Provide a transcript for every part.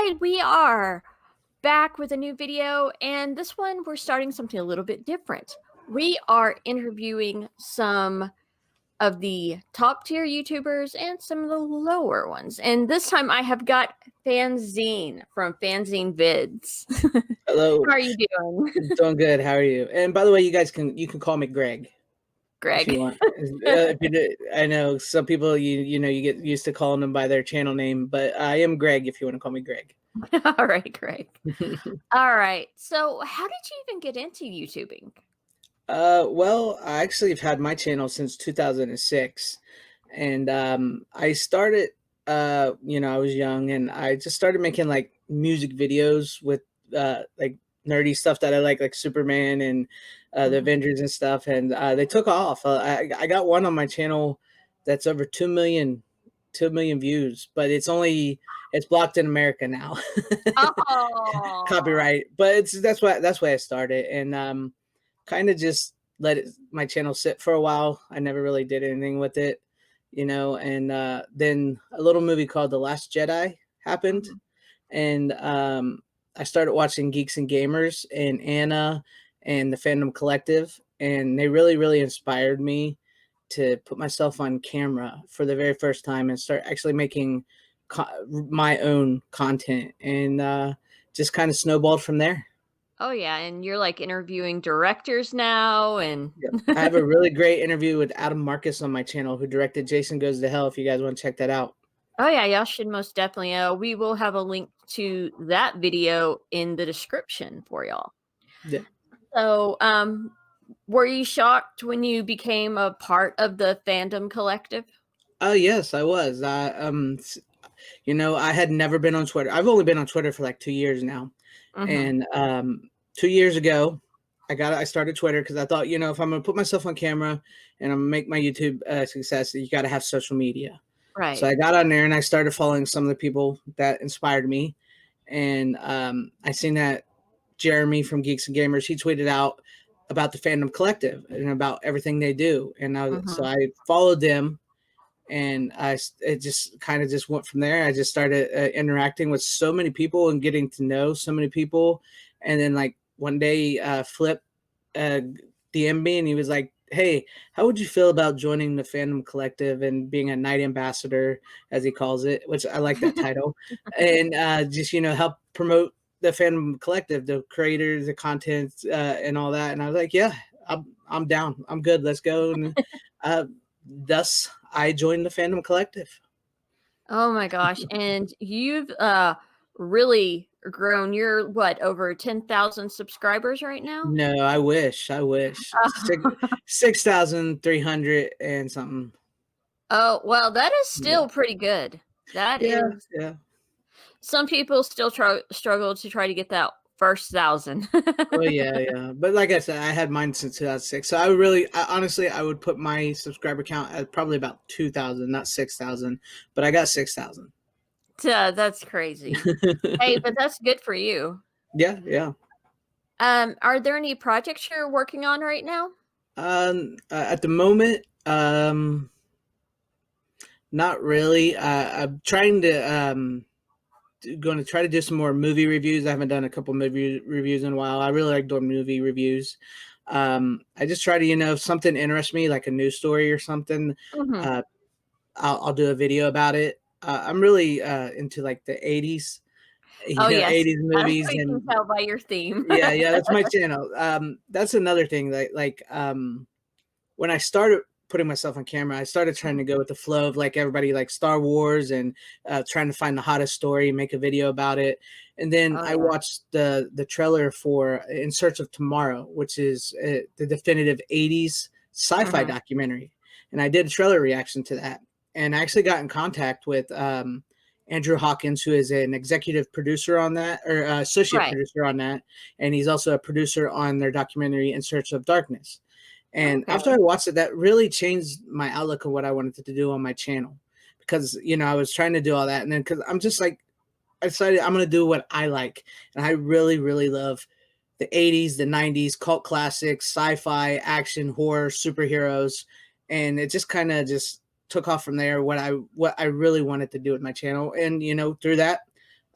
right, we are back with a new video, and this one we're starting something a little bit different. We are interviewing some of the top tier YouTubers and some of the lower ones. And this time I have got FanZcene from FanZcene Vids. Hello. How are you doing? Doing good. How are you? And by the way, you can call me Greg if you Greg. want. If you do, I know some people you get used to calling them by their channel name, but I am Greg if you want to call me Greg. All right, Greg. All right. So how did you even get into YouTubing? Well, I actually have had my channel since 2006, and I started. I was young, and I just started making like music videos with like nerdy stuff that I like Superman and the Mhm. Avengers and stuff, and they took off. I got one on my channel that's over 2 million views, but it's blocked in America now. Oh. Copyright, but that's why I started, and kind of just my channel sit for a while. I never really did anything with it, and then a little movie called The Last Jedi happened, Mhm. and I started watching Geeks and Gamers and Anna and the Fandom Collective, and they really, really inspired me to put myself on camera for the very first time and start actually making my own content, and just kind of snowballed from there. Oh yeah, and you're like interviewing directors now and Yep. I have a really great interview with Adam Marcus on my channel, who directed Jason Goes to Hell, if you guys want to check that out. Oh yeah, y'all should most definitely. We will have a link to that video in the description for y'all. Yeah. So, were you shocked when you became a part of the fandom collective? Oh, yes, I was. I had never been on Twitter. I've only been on Twitter for like 2 years now. Mm-hmm. And 2 years ago, I started Twitter because I thought, if I'm going to put myself on camera and I'm going to make my YouTube success, you got to have social media. So Right. I got on there and I started following some of the people that inspired me. And I seen that Jeremy from Geeks and Gamers, he tweeted out about the Fandom Collective and about everything they do. And so Mm-hmm. I followed them, and it just kind of just went from there. I just started interacting with so many people and getting to know so many people. And then like one day, Flip DM'd me and he was like, "Hey, how would you feel about joining the Fandom Collective and being a night ambassador, as he calls it," which I like that title, and just help promote the Fandom Collective, the creators, the content, and all that. And I was like, "Yeah, I'm down. I'm good. Let's go." And uh, thus, I joined the Fandom Collective. Oh my gosh! And you've really grown. You're what, over 10,000 subscribers right now? No, I wish. I wish. Oh. 6,300 and something. Oh well, that is Yeah. still pretty good. That Yeah. is. Yeah. Some people still struggle to try to get that first 1,000. Oh yeah, yeah. But like I said, I had mine since 2006. So honestly, I would put my subscriber count at probably about 2,000, not 6,000. But I got 6,000. That's crazy. Hey, but that's good for you. Yeah, yeah. Are there any projects you're working on right now? At the moment, not really. I'm trying to going to try to do some more movie reviews. I haven't done a couple movie reviews in a while. I really like doing movie reviews. I just try to, if something interests me, like a news story or something, Mhm. uh, I'll do a video about it. I'm really into like the 80s, Oh, yes. 80s movies. We can And tell by your theme. yeah, yeah, that's my channel. That's another thing that when I started putting myself on camera, I started trying to go with the flow of like everybody, like Star Wars, and trying to find the hottest story, make a video about it. And then Oh, I yeah. watched the trailer for In Search of Tomorrow, which is the definitive 80s sci-fi Mhm. documentary. And I did a trailer reaction to that. And I actually got in contact with Andrew Hawkins, who is an executive producer on that, or associate Right. producer on that. And he's also a producer on their documentary In Search of Darkness. And after Okay. I watched it, that really changed my outlook of what I wanted to do on my channel, because, I was trying to do all that. And then, because I'm just like, I decided I'm going to do what I like. And I really, really love the 80s, the 90s, cult classics, sci-fi, action, horror, superheroes. And it just kind of just took off from there, what I really wanted to do with my channel. And, through that,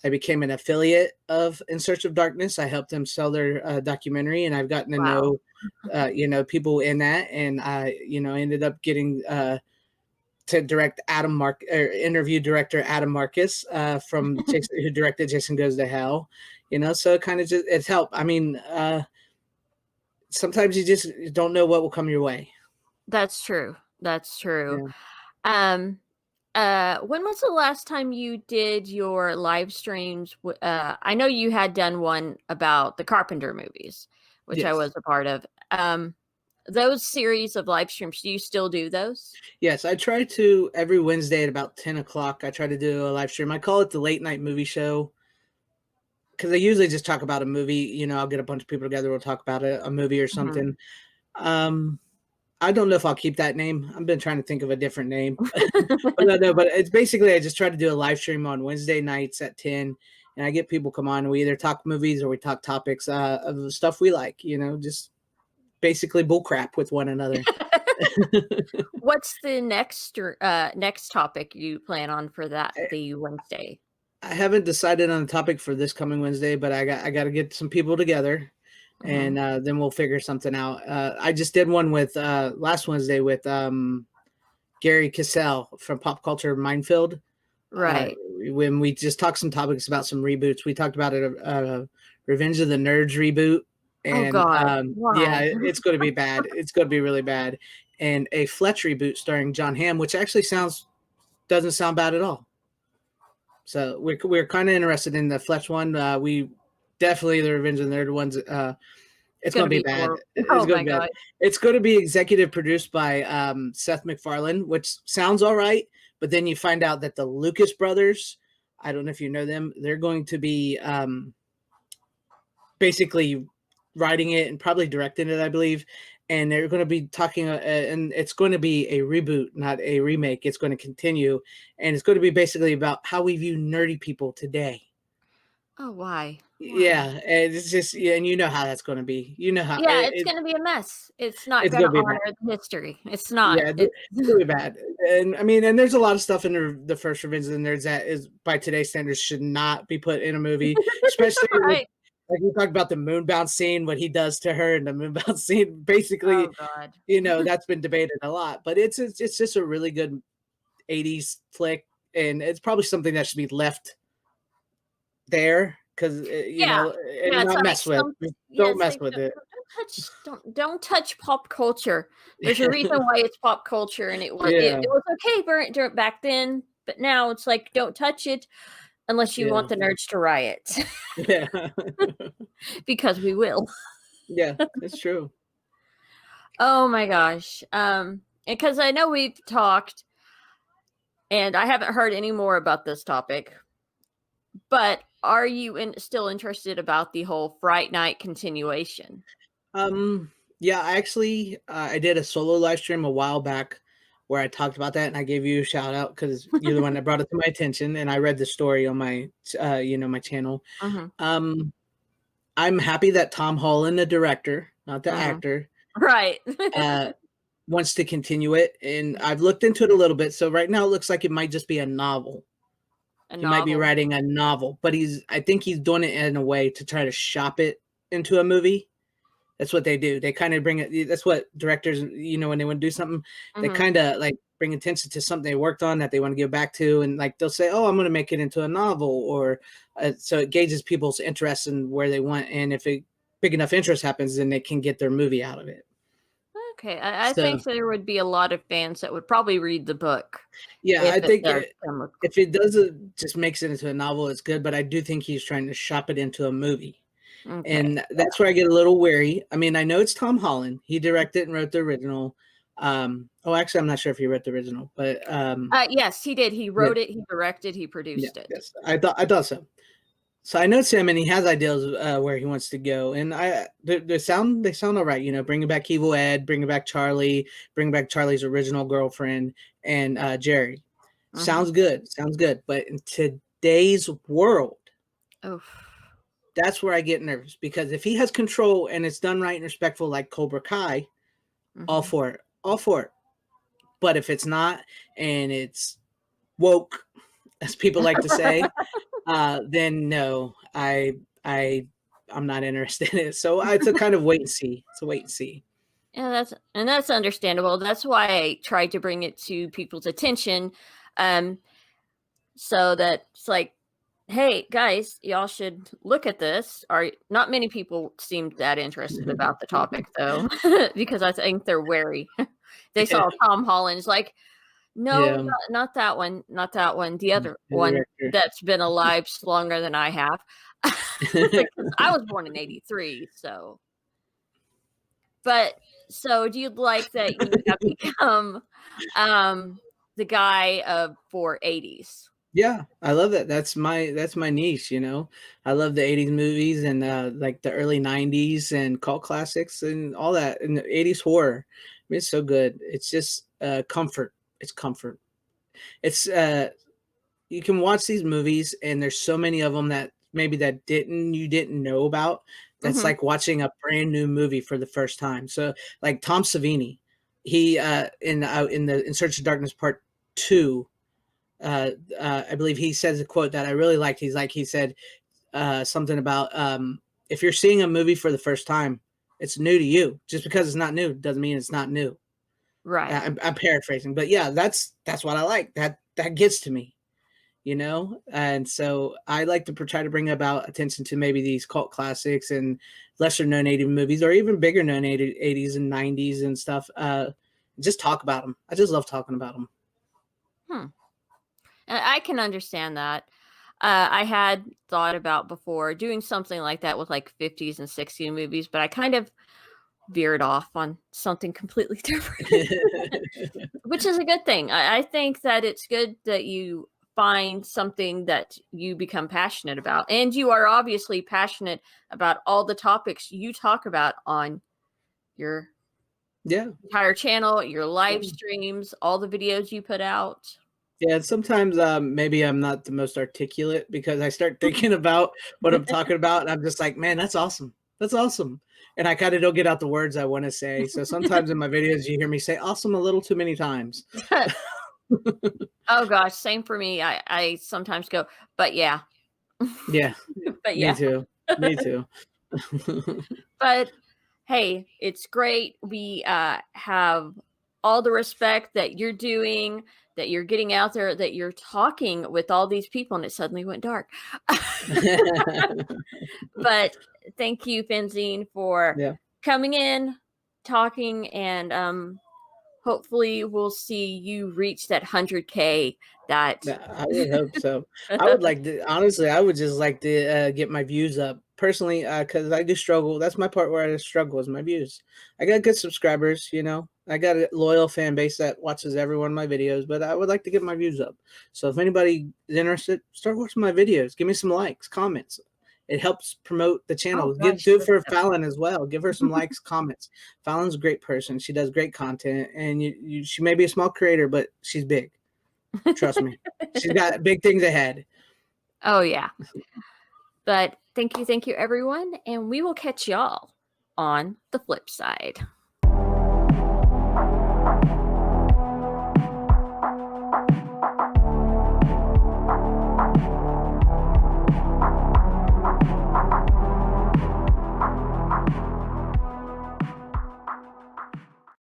I became an affiliate of In Search of Darkness. I helped them sell their documentary, and I've gotten to Wow. know, people in that, and I, ended up getting to direct interview director Adam Marcus from Jason, who directed Jason Goes to Hell. So it kind of just it's helped. I mean, sometimes you just don't know what will come your way. That's true. That's true. Yeah. Um, when was the last time you did your live streams? I know you had done one about the Carpenter movies, which I Yes. was a part of. Those series of live streams, do you still do those? Yes, I try to every Wednesday at about 10 o'clock. I try to do a live stream. I call it the late night movie show because I usually just talk about a movie. I'll get a bunch of people together. We'll talk about a movie or Mhm. something. I don't know if I'll keep that name. I've been trying to think of a different name. But it's basically I just try to do a live stream on Wednesday nights at 10, and I get people come on. We either talk movies or we talk topics of the stuff we like. Just basically bull crap with one another. What's the next topic you plan on for the Wednesday? I haven't decided on the topic for this coming Wednesday, but I got to get some people together, and Mhm. then we'll figure something out. I just did one with last Wednesday with Gary Cassell from Pop Culture Minefield. Right. When we just talked some topics about some reboots, we talked about a Revenge of the Nerds reboot, Oh and God, yeah, why? it's going to be bad. It's going to be really bad, and a Fletch reboot starring John Hamm, which actually doesn't sound bad at all. So we're kind of interested in the Fletch one. We definitely the Revenge of the Nerd ones. It's going to be bad. Horrible. It's Oh going to my be bad. God. It's going to be executive produced by Seth MacFarlane, which sounds all right, but then you find out that the Lucas brothers, I don't know if you know them, they're going to be basically writing it and probably directing it, I believe. And they're going to be talking, and it's going to be a reboot, not a remake. It's going to continue, and it's going to be basically about how we view nerdy people today. Oh, why? Yeah, Why? and it's just and you know how that's going to be. You know how Yeah, it's gonna be a mess. It's not it's gonna going to be bad. honor the history. It's not. Yeah, It's it's really bad. And I mean, and there's a lot of stuff in the first Revenge of the Nerds that is by today's standards should not be put in a movie, especially with right. like we talked about the moonbound scene, what he does to her in the moonbound scene. Basically, Oh God. that's been debated a lot, but it's just a really good 80s flick, and it's probably something that should be left there because Yeah. Yeah, and it's not like mess with. some Just don't yes, mess they with it. don't touch pop culture. There's a reason why it's pop culture and Yeah, it was okay back then, but now it's like don't touch it unless you yeah, want the nerds to riot yeah, because we will. yeah. It's true. Oh my gosh. Because I know we've talked and I haven't heard any more about this topic. But are you still interested about the whole Fright Night continuation? Yeah, I did a solo live stream a while back where I talked about that, and I gave you a shout out because you're the one that brought it to my attention, and I read the story on my, my channel. Mhm, Um, I'm happy that Tom Holland, the director, not the mhm. actor, Right. uh, wants to continue it, and I've looked into it a little bit. So right now, it looks like it might just be a novel. A He might be novel. writing a novel, but I think he's doing it in a way to try to shop it into a movie. That's what they do. They kind of bring it. That's what directors, when they want to do something, they Mhm. kind of like bring attention to something they worked on that they want to give back to, and like they'll say, "Oh, I'm going to make it into a novel," or so it gauges people's interest in where they want, and if a big enough interest happens, then they can get their movie out of it. Okay, I So think there would be a lot of fans that would probably read the book yeah, I if it think does come ac if it doesn't just makes it into a novel, it's good. But I do think he's trying to shop it into a movie. okay. And that's where I get a little wary. I mean, I know it's Tom Holland. He directed and wrote the original. Actually, I'm not sure if he wrote the original, but Yes, he did. He yeah, wrote it, he directed, he yeah, produced it. yes, I thought so. So I know it's him, and he has ideas where he wants to go, and they sound all right. Bringing back Evil Ed, bringing back Charlie, bringing back Charlie's original girlfriend, and Jerry. Mhm. Sounds good, sounds good. But in today's world, Oof. that's where I get nervous because if he has control and it's done right and respectful, like Cobra Kai, all Mhm. for it, all for it. But if it's not and it's woke, as people like to say, then no, I'm not interested in it. So it's a kind of wait and see. It's a wait and see. Yeah, that's understandable. That's why I tried to bring it to people's attention, so that it's like, hey guys, y'all should look at this. Or not many people seemed that interested about the topic though, because I think they're wary. They Yeah. saw Tom Holland's like, no, Yeah. not that one, not that one. The other The one director. that's been alive longer than I have. Because I was born in '83, so. But so do you like that you have become the guy for '80s? Yeah, I love that. That's my niche, you know. I love the 80s movies and like the early 90s and cult classics and all that and the 80s horror. I mean, it's so good. It's just comfort. It's comfort. It's you can watch these movies and there's so many of them that maybe that you didn't know about. That's Mhm. like watching a brand new movie for the first time. So like Tom Savini, he in the In Search of Darkness Part 2, I believe he says a quote that I really liked. He said something about if you're seeing a movie for the first time, it's new to you. Just because it's not new doesn't mean it's not new. Right. I'm paraphrasing, but yeah, that's what I like. That gets to me, you know. And so I like to try to bring about attention to maybe these cult classics and lesser known 80s movies, or even bigger known 80s and 90s and stuff. Just talk about them. I just love talking about them. Hmm. And I can understand that. I had thought about before doing something like that with like 50s and 60s movies, but I kind of veered off on something completely different, which is a good thing. I think that it's good that you find something that you become passionate about. And you are obviously passionate about all the topics you talk about on your Yeah. entire channel, your live streams, all the videos you put out. Yeah, sometimes maybe I'm not the most articulate because I start thinking about what I'm talking about, and I'm just like, man, that's awesome. That's awesome. And I kind of don't get out the words I want to say. So sometimes in my videos, you hear me say awesome a little too many times. Oh gosh, same for me. I sometimes go, but yeah, Yeah, but me yeah. too. Me too. But hey, it's great. We have all the respect that you're doing, that you're getting out there, that you're talking with all these people, and it suddenly went dark. But thank you, FanZcene, for Yeah. coming in, talking, and hopefully we'll see you reach that 100K. That Yeah, I would hope so. I would like to, honestly, I would just like to get my views up personally, because I do struggle. That's my part where I struggle is my views. I got good subscribers, you know. I got a loyal fan base that watches every one of my videos, but I would like to get my views up. So if anybody is interested, start watching my videos. Give me some likes, comments. It helps promote the channel. oh gosh, Do it for Phalon as well. Give her some likes, comments. Fallon's a great person. She does great content, and she may be a small creator, but she's big. Trust me. She's got big things ahead. oh yeah. But thank you, everyone, and we will catch y'all on the flip side.